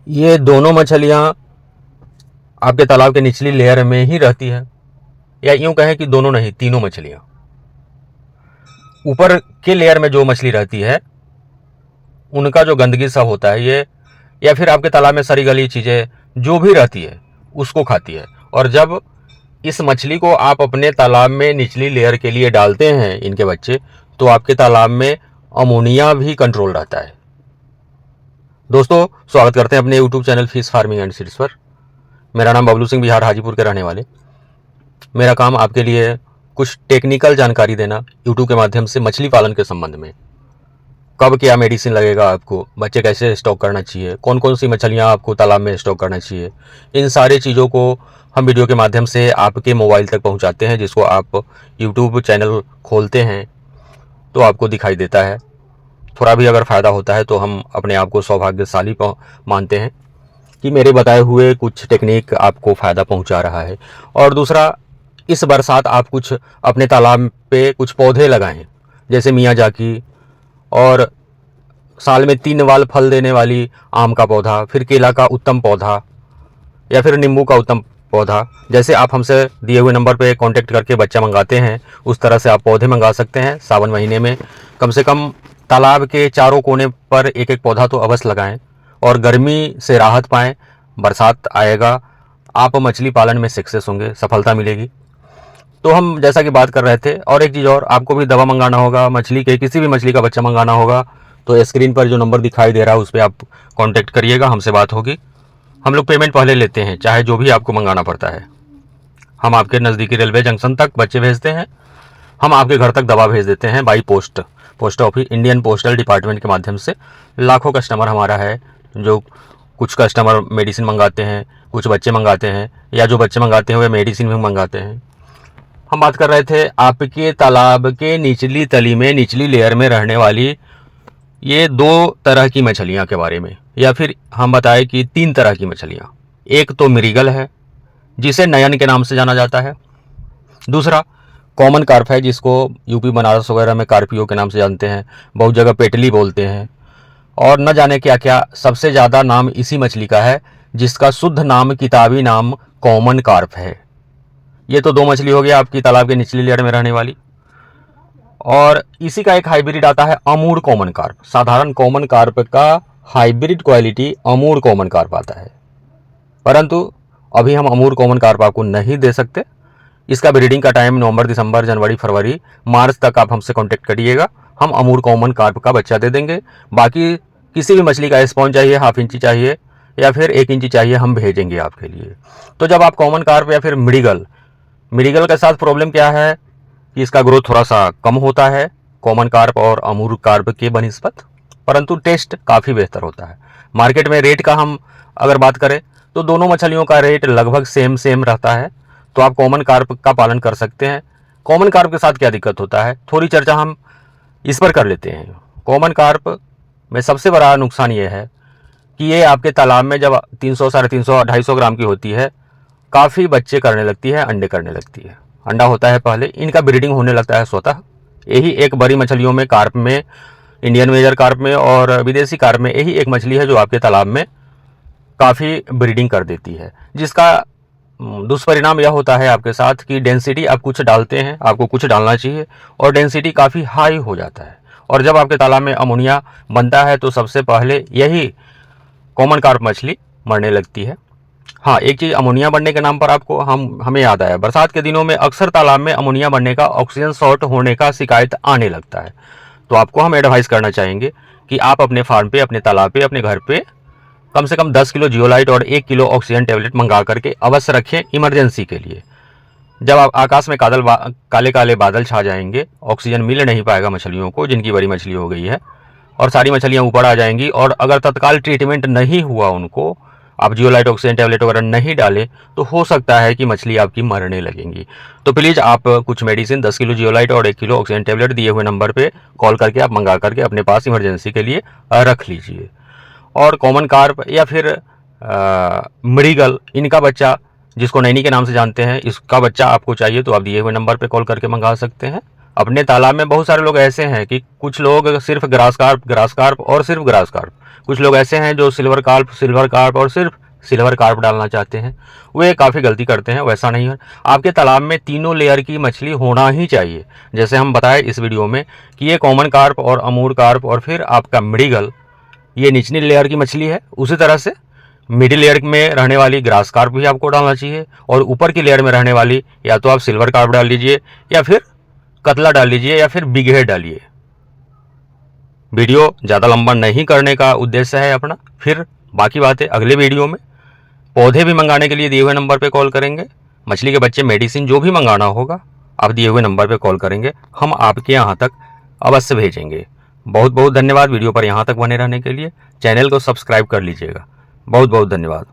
ये दोनों मछलियाँ आपके तालाब के निचली लेयर में ही रहती है, या यूं कहें कि दोनों नहीं, तीनों मछलियाँ। ऊपर के लेयर में जो मछली रहती है उनका जो गंदगी सब होता है ये, या फिर आपके तालाब में सड़ी गली चीज़ें जो भी रहती है उसको खाती है। और जब इस मछली को आप अपने तालाब में निचली लेयर के लिए डालते हैं इनके बच्चे, तो आपके तालाब में अमोनिया भी कंट्रोल रहता है। दोस्तों, स्वागत करते हैं अपने YouTube channel fish farming and seeds पर। मेरा नाम बबलू सिंह, बिहार हाजीपुर के रहने वाले। मेरा काम आपके लिए कुछ टेक्निकल जानकारी देना यूट्यूब के माध्यम से मछली पालन के संबंध में। कब क्या मेडिसिन लगेगा आपको, बच्चे कैसे स्टॉक करना चाहिए, कौन कौन सी मछलियाँ आपको तालाब में स्टॉक करना चाहिए, इन सारी चीज़ों को हम वीडियो के माध्यम से आपके मोबाइल तक पहुंचाते हैं, जिसको आप यूट्यूब चैनल खोलते हैं तो आपको दिखाई देता है। थोड़ा भी अगर फ़ायदा होता है तो हम अपने आप को सौभाग्यशाली मानते हैं कि मेरे बताए हुए कुछ टेक्निक आपको फ़ायदा पहुंचा रहा है। और दूसरा, इस बरसात आप कुछ अपने तालाब पे कुछ पौधे लगाएं, जैसे मियाजाकी, और साल में 3 बार फल देने वाली आम का पौधा, फिर केला का उत्तम पौधा, या फिर नींबू का उत्तम पौधा। जैसे आप हमसे दिए हुए नंबर पे कांटेक्ट करके बच्चा मंगाते हैं, उस तरह से आप पौधे मंगा सकते हैं। सावन महीने में कम से कम तालाब के चारों कोने पर एक एक पौधा तो अवश्य लगाएं, और गर्मी से राहत पाएं। बरसात आएगा, आप मछली पालन में सक्सेस होंगे, सफलता मिलेगी। तो हम जैसा कि बात कर रहे थे, और एक चीज़ और, आपको भी दवा मंगाना होगा, मछली के किसी भी मछली का बच्चा मंगाना होगा, तो स्क्रीन पर जो नंबर दिखाई दे रहा है उस पर आप कांटेक्ट करिएगा, हमसे बात होगी। हम लोग पेमेंट पहले लेते हैं, चाहे जो भी आपको मंगाना पड़ता है। हम आपके नज़दीकी रेलवे जंक्शन तक बच्चे भेजते हैं, हम आपके घर तक दवा भेज देते हैं by post, post office, Indian postal department के माध्यम से। लाखों कस्टमर हमारा है, जो कुछ कस्टमर मेडिसिन मंगाते हैं, कुछ बच्चे मंगाते हैं, या जो बच्चे मंगाते हैं वे मेडिसिन भी मंगाते हैं। हम बात कर रहे थे आपके तालाब के निचली तली में, निचली लेयर में रहने वाली ये 2 तरह की मछलियाँ के बारे में, या फिर हम बताएं कि 3 तरह की मछलियाँ। एक तो मृगल है, जिसे नयन के नाम से जाना जाता है। दूसरा कॉमन कार्प है, जिसको यूपी बनारस वगैरह में कार्पियो के नाम से जानते हैं, बहुत जगह पेटली बोलते हैं, और न जाने क्या क्या। सबसे ज़्यादा नाम इसी मछली का है, जिसका शुद्ध नाम, किताबी नाम कॉमन कार्प है। ये तो 2 मछली हो गया आपकी तालाब के निचली लेयर में रहने वाली। और इसी का एक हाइब्रिड आता है अमूर कॉमन कार्प। साधारण कॉमन कार्प का हाइब्रिड क्वालिटी अमूर कॉमन कार्प आता है, परंतु अभी हम अमूर कॉमन कार्प आपको नहीं दे सकते। इसका ब्रीडिंग का टाइम नवंबर, दिसंबर, जनवरी, फरवरी, मार्च तक आप हमसे कांटेक्ट करिएगा, हम अमूर कॉमन कार्प का बच्चा दे देंगे। बाकी किसी भी मछली का स्पॉन चाहिए, हाफ इंची चाहिए, या फिर 1 इंची चाहिए, हम भेजेंगे आपके लिए। तो जब आप कॉमन कार्प या फिर मृगल, मृगल के साथ प्रॉब्लम क्या है कि इसका ग्रोथ थोड़ा सा कम होता है कॉमन कार्प और अमूर कार्प के बनिस्पत, परंतु टेस्ट काफ़ी बेहतर होता है। मार्केट में रेट का हम अगर बात करें तो दोनों मछलियों का रेट लगभग सेम रहता है, तो आप कॉमन कार्प का पालन कर सकते हैं। कॉमन कार्प के साथ क्या दिक्कत होता है, थोड़ी चर्चा हम इस पर कर लेते हैं। कॉमन कार्प में सबसे बड़ा नुकसान ये है कि ये आपके तालाब में जब 300, 350, 250 ग्राम की होती है, काफ़ी बच्चे करने लगती है, अंडे करने लगती है। अंडा होता है पहले, इनका ब्रीडिंग होने लगता है स्वतः। यही एक बड़ी मछलियों में, कार्प में, इंडियन मेजर कार्प में और विदेशी कार्प में, यही एक मछली है जो आपके तालाब में काफ़ी ब्रीडिंग कर देती है। जिसका दुष्परिणाम यह होता है आपके साथ कि डेंसिटी, आप कुछ डालते हैं, आपको कुछ डालना चाहिए, और डेंसिटी काफ़ी हाई हो जाता है। और जब आपके तालाब में अमोनिया बनता है तो सबसे पहले यही कॉमन कार्प मछली मरने लगती है। हाँ, एक चीज़, अमोनिया बढ़ने के नाम पर आपको हमें याद आया, बरसात के दिनों में अक्सर तालाब में अमोनिया बढ़ने का, ऑक्सीजन शॉर्ट होने का शिकायत आने लगता है। तो आपको हम एडवाइस करना चाहेंगे कि आप अपने फार्म पे, अपने तालाब पे, अपने घर पे कम से कम 10 किलो जियोलाइट और 1 किलो ऑक्सीजन टेबलेट मंगा करके अवश्य रखें, इमरजेंसी के लिए। जब आप आकाश में काले काले बादल छा जाएंगे, ऑक्सीजन मिल नहीं पाएगा मछलियों को, जिनकी बड़ी मछली हो गई है, और सारी मछलियाँ ऊपर आ जाएंगी, और अगर तत्काल ट्रीटमेंट नहीं हुआ, उनको आप जियोलाइट ऑक्सीजन टैबलेट वगैरह नहीं डालें, तो हो सकता है कि मछली आपकी मरने लगेंगी। तो प्लीज़ आप कुछ मेडिसिन, 10 किलो जियोलाइट और 1 किलो ऑक्सीजन टैबलेट दिए हुए नंबर पे कॉल करके आप मंगा करके अपने पास इमरजेंसी के लिए रख लीजिए। और कॉमन कार्प या फिर मृगल, इनका बच्चा, जिसको नैनी के नाम से जानते हैं, इसका बच्चा आपको चाहिए तो आप दिए हुए नंबर पे कॉल करके मंगा सकते हैं। अपने तालाब में बहुत सारे लोग ऐसे हैं कि कुछ लोग सिर्फ ग्रास कार्प और सिर्फ ग्रास कार्प, कुछ लोग ऐसे हैं जो सिल्वर कार्प और सिर्फ सिल्वर कार्प डालना चाहते हैं, वे काफ़ी गलती करते हैं। वैसा नहीं है, आपके तालाब में तीनों लेयर की मछली होना ही चाहिए। जैसे हम बताए इस वीडियो में कि ये कॉमन कार्प और अमूर कार्प और फिर आपका मृगल, ये निचली लेयर की मछली है। उसी तरह से मिडिल लेयर में रहने वाली ग्रास कार्प भी आपको डालना चाहिए, और ऊपर की लेयर में रहने वाली या तो आप सिल्वर कार्प डाल लीजिए, या फिर कतला डाल लीजिए, या फिर बिग हेड डालिए। वीडियो ज़्यादा लंबा नहीं करने का उद्देश्य है अपना। फिर बाकी बातें अगले वीडियो में। पौधे भी मंगाने के लिए दिए हुए नंबर पे कॉल करेंगे। मछली के बच्चे, मेडिसिन जो भी मंगाना होगा आप दिए हुए नंबर पे कॉल करेंगे, हम आपके यहाँ तक अवश्य भेजेंगे। बहुत बहुत धन्यवाद वीडियो पर यहाँ तक बने रहने के लिए। चैनल को सब्सक्राइब कर लीजिएगा। बहुत बहुत धन्यवाद।